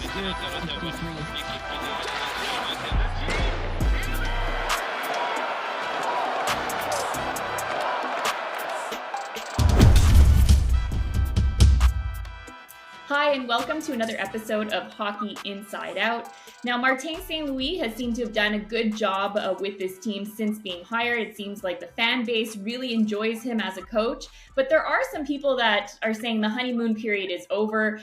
Hi, and welcome to another episode of Hockey Inside Out. Now, Martin St. Louis has seemed to have done a good job with this team since being hired. It seems like the fan base really enjoys him as a coach, but there are some people that are saying the honeymoon period is over.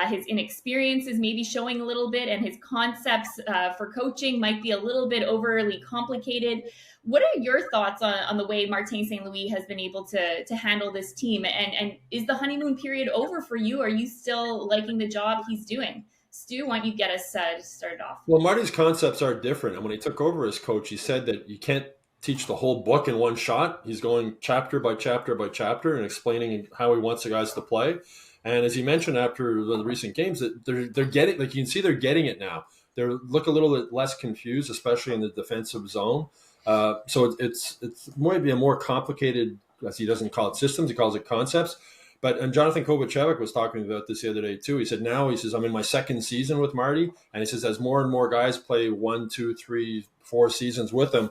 His inexperience is maybe showing a little bit, and his concepts for coaching might be a little bit overly complicated. What are your thoughts on the way Martin St. Louis has been able to handle this team? And is the honeymoon period over for you? Are you still liking the job he's doing? Stu, why don't you get us started off? Well, Marty's concepts are different. And when he took over as coach, he said that you can't teach the whole book in one shot. He's going chapter by chapter by chapter and explaining how he wants the guys to play. And as he mentioned after the recent games, that they're getting, like you can see, they're getting it now. They look a little bit less confused, especially in the defensive zone. So it's maybe a more complicated, as he doesn't call it systems, he calls it concepts. And Jonathan Kovacevic was talking about this the other day too. He said, now he says, I'm in my second season with Marty. And he says, as more and more guys play 1, 2, 3, 4 seasons with him,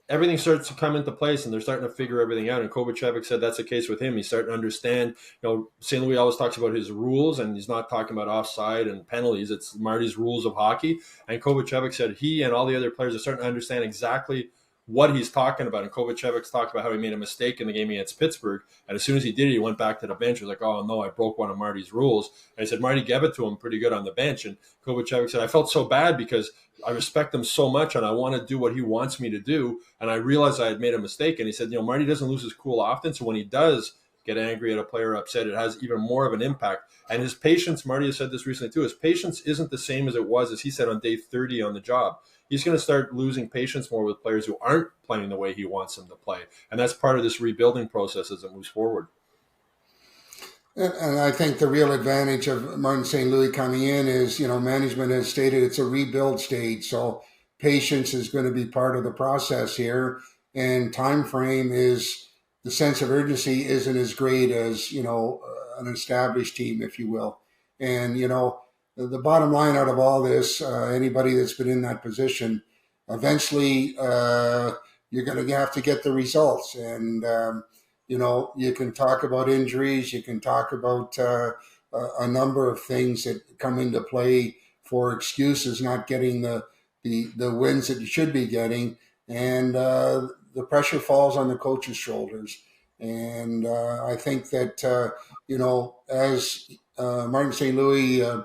everything starts to come into place and they're starting to figure everything out. And Kovacevic said that's the case with him. He's starting to understand, St. Louis always talks about his rules and he's not talking about offside and penalties. It's Marty's rules of hockey. And Kovacevic said he and all the other players are starting to understand exactly what he's talking about. And Kovacevic's talked about how he made a mistake in the game against Pittsburgh. And as soon as he did it, he went back to the bench. He was like, oh, no, I broke one of Marty's rules. And I said, Marty gave it to him pretty good on the bench. And Kovacevic said, I felt so bad because I respect him so much and I want to do what he wants me to do. And I realized I had made a mistake. And he said, Marty doesn't lose his cool often. So when he does get angry at a player, upset, it has even more of an impact. And his patience, Marty has said this recently too, his patience isn't the same as it was, as he said, on day 30 on the job. He's going to start losing patience more with players who aren't playing the way he wants them to play. And that's part of this rebuilding process as it moves forward. And I think the real advantage of Martin St. Louis coming in is, management has stated it's a rebuild stage. So patience is going to be part of the process here. And time frame is, the sense of urgency isn't as great as, an established team, if you will. And, the bottom line out of all this, anybody that's been in that position, eventually you're going to have to get the results. And, you can talk about injuries, you can talk about a number of things that come into play for excuses not getting the wins that you should be getting. And the pressure falls on the coach's shoulders. And I think that, as Martin St. Louis,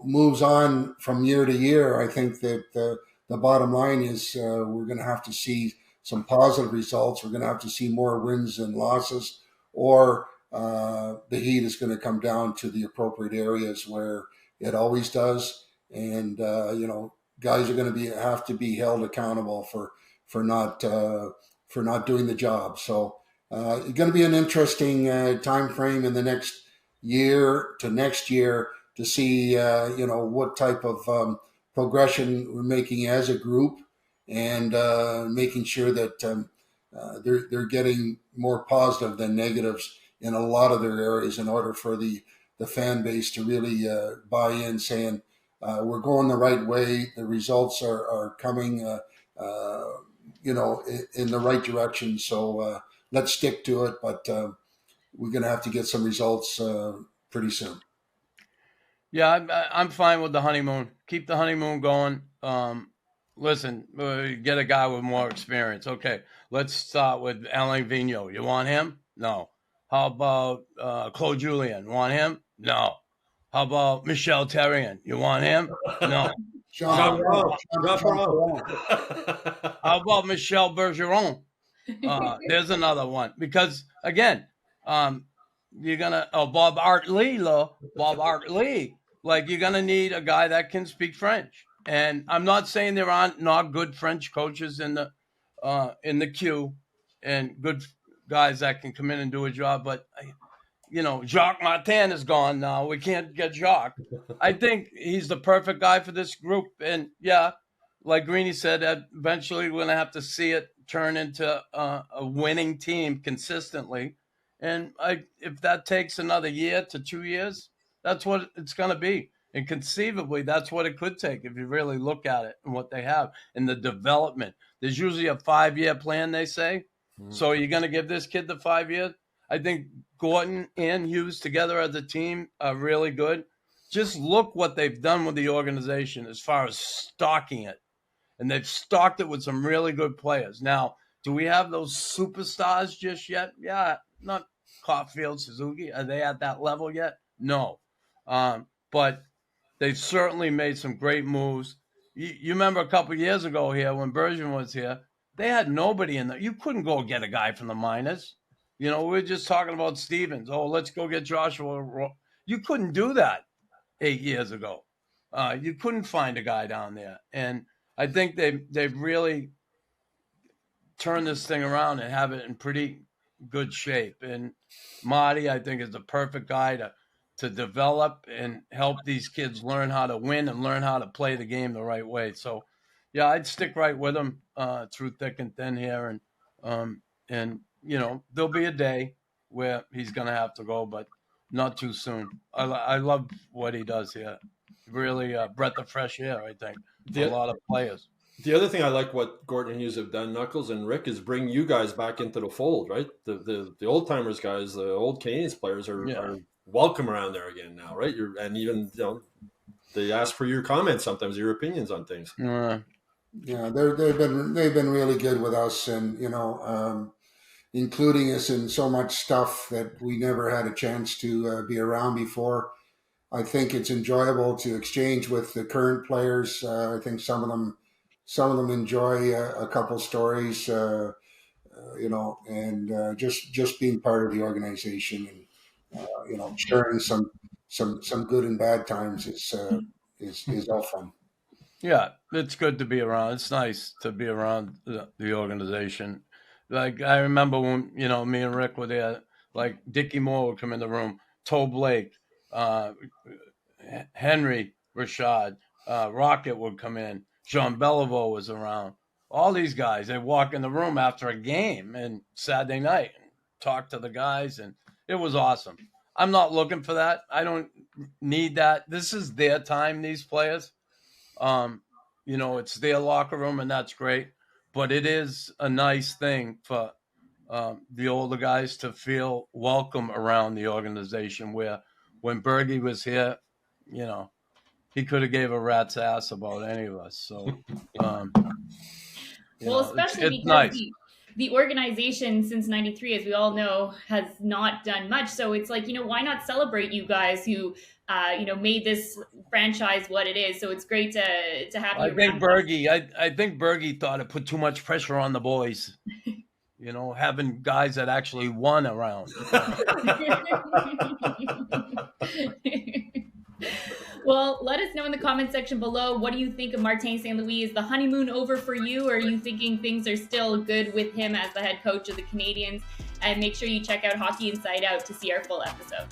moves on from year to year, I think that the bottom line is we're going to have to see some positive results. We're going to have to see more wins than losses, or the heat is going to come down to the appropriate areas where it always does. And, guys are going to have to be held accountable for not doing the job. So it's going to be an interesting time frame in the next year to next year to see, what type of progression we're making as a group, and making sure that they're getting more positive than negatives in a lot of their areas in order for the fan base to really buy in, saying we're going the right way. The results are coming, in the right direction. So let's stick to it. But we're going to have to get some results pretty soon. Yeah, I'm fine with the honeymoon. Keep the honeymoon going. Listen, get a guy with more experience. Okay, let's start with Alain Vigneault. You want him? No. How about Claude Julien? Want him? No. How about Michel Therrien? You want him? No. How about Michel Bergeron? There's another one. Because, again, you're going to, Bob Hartley. Like, you're going to need a guy that can speak French. And I'm not saying there aren't not good French coaches in the queue and good guys that can come in and do a job. But, Jacques Martin is gone now. We can't get Jacques. I think he's the perfect guy for this group. And, yeah, like Greeny said, eventually we're going to have to see it turn into a winning team consistently. And if that takes another year to 2 years, that's what it's going to be. And conceivably, that's what it could take if you really look at it and what they have and the development. There's usually a 5-year plan, they say. So you're going to give this kid the 5 years? I think Gordon and Hughes together as a team are really good. Just look what they've done with the organization as far as stocking it. And they've stocked it with some really good players. Now, do we have those superstars just yet? Yeah, not Caulfield, Suzuki. Are they at that level yet? No. But they've certainly made some great moves. You remember a couple of years ago here when Bergeron was here, they had nobody in there. You couldn't go get a guy from the minors. We were just talking about Stevens. Oh, let's go get Joshua. You couldn't do that 8 years ago. You couldn't find a guy down there. And I think they've really turned this thing around and have it in pretty good shape. And Marty, I think, is the perfect guy to develop and help these kids learn how to win and learn how to play the game the right way. So, yeah, I'd stick right with him through thick and thin here. And there'll be a day where he's going to have to go, but not too soon. I love what he does here. Really a breath of fresh air, I think, for a lot of players. The other thing I like what Gordon and Hughes have done, Knuckles and Rick, is bring you guys back into the fold, right? The Oldtimers guys, the old Canadians players are welcome around there again now, right? They ask for your comments sometimes, your opinions on things. Yeah, they've been really good with us, and including us in so much stuff that we never had a chance to be around before. I think it's enjoyable to exchange with the current players. I think some of them enjoy a couple stories, and just being part of the organization and sharing some good and bad times is all fun. Yeah, it's good to be around. It's nice to be around the organization. Like I remember when me and Rick were there. Like Dickie Moore would come in the room, Toe Blake, Henry Rashad, Rocket would come in. Jean Beliveau was around. All these guys, they walk in the room after a game and Saturday night and talk to the guys, and it was awesome. I'm not looking for that. I don't need that. This is their time, these players. It's their locker room, and that's great. But it is a nice thing for the older guys to feel welcome around the organization, where when Bergie was here, he could have gave a rat's ass about any of us. So, especially it's because nice. The organization since '93, as we all know, has not done much. So it's like, why not celebrate you guys who, made this franchise what it is? So it's great to have you. I think Bergie thought it put too much pressure on the boys. Having guys that actually won around. Well, let us know in the comment section below. What do you think of Martin St. Louis? Is the honeymoon over for you? Or are you thinking things are still good with him as the head coach of the Canadiens? And make sure you check out Hockey Inside Out to see our full episode.